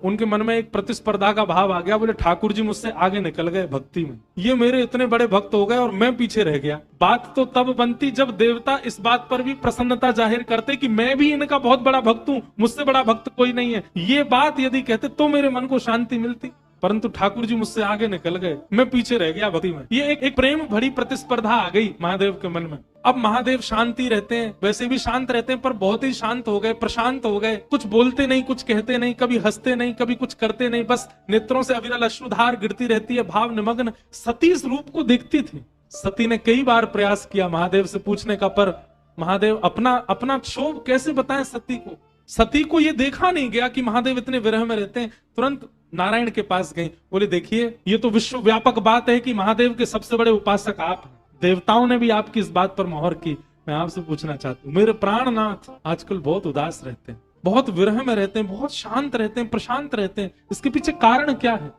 उनके मन में एक प्रतिस्पर्धा का भाव आ गया। बोले ठाकुर जी मुझसे आगे निकल गए भक्ति में, ये मेरे इतने बड़े भक्त हो गए और मैं पीछे रह गया। बात तो तब बनती जब देवता इस बात पर भी प्रसन्नता जाहिर करते कि मैं भी इनका बहुत बड़ा भक्त हूं, मुझसे बड़ा भक्त कोई नहीं है। ये बात यदि कहते तो मेरे मन को शांति मिलती, परंतु ठाकुर जी मुझसे आगे निकल गए, मैं पीछे रह गया भक्ति में। ये एक प्रेम भरी प्रतिस्पर्धा आ गई महादेव के मन में। अब महादेव शांति रहते हैं, वैसे भी शांत रहते हैं, पर बहुत ही शांत हो गए, प्रशांत हो गए। कुछ बोलते नहीं, कुछ कहते नहीं, कभी हंसते नहीं, कभी कुछ करते नहीं, बस नेत्रों से अविरल अश्रुधार गिरती रहती है, भाव निमग्न। सती इस रूप को देखती थी। सती ने कई बार प्रयास किया महादेव से पूछने का, पर महादेव अपना क्षोभ कैसे बताएं सती को। सती को ये देखा नहीं गया कि महादेव इतने विरह में रहते हैं। तुरंत नारायण के पास गई, बोले देखिए ये तो विश्व व्यापक बात है कि महादेव के सबसे बड़े उपासक आप हैं, देवताओं ने भी आपकी इस बात पर मोहर की। मैं आपसे पूछना चाहती हूँ, मेरे प्राणनाथ आजकल बहुत उदास रहते हैं, बहुत विरह में रहते हैं, बहुत शांत रहते हैं, प्रशांत रहते हैं, इसके पीछे कारण क्या है।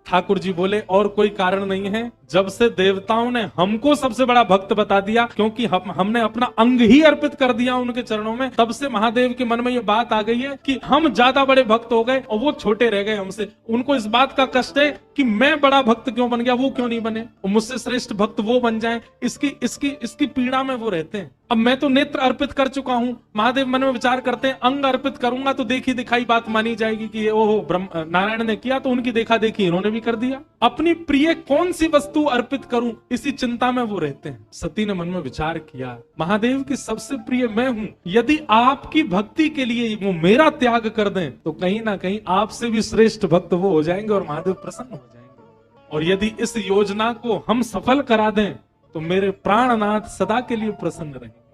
ठाकुर जी बोले और कोई कारण नहीं है, जब से देवताओं ने हमको सबसे बड़ा भक्त बता दिया, क्योंकि हमने अपना अंग ही अर्पित कर दिया उनके चरणों में, तब से महादेव के मन में ये बात आ गई है कि हम ज्यादा बड़े भक्त हो गए और वो छोटे रह गए हमसे। उनको इस बात का कष्ट है कि मैं बड़ा भक्त क्यों बन गया, वो क्यों नहीं बने, और मुझसे श्रेष्ठ भक्त वो बन जाएं। इसकी पीड़ा में वो रहते हैं। अब मैं तो नेत्र अर्पित कर चुका हूं, महादेव मन में विचार करते हैं अंग अर्पित करूंगा तो देखी दिखाई बात मानी जाएगी कि ओहो नारायण ने किया तो उनकी देखा देखी इन्होंने भी कर दिया। अपनी प्रिय कौन सी वस्तु अर्पित करूं, इसी चिंता में वो रहते हैं। सती ने मन में विचार किया, महादेव की सबसे प्रिय मैं हूं, यदि आपकी भक्ति के लिए वो मेरा त्याग कर दें तो कहीं ना कहीं आपसे भी श्रेष्ठ भक्त वो हो जाएंगे और महादेव प्रसन्न हो जाएंगे। और यदि इस योजना को हम सफल करा दें तो मेरे प्राणनाथ सदा के लिए प्रसन्न रहेंगे।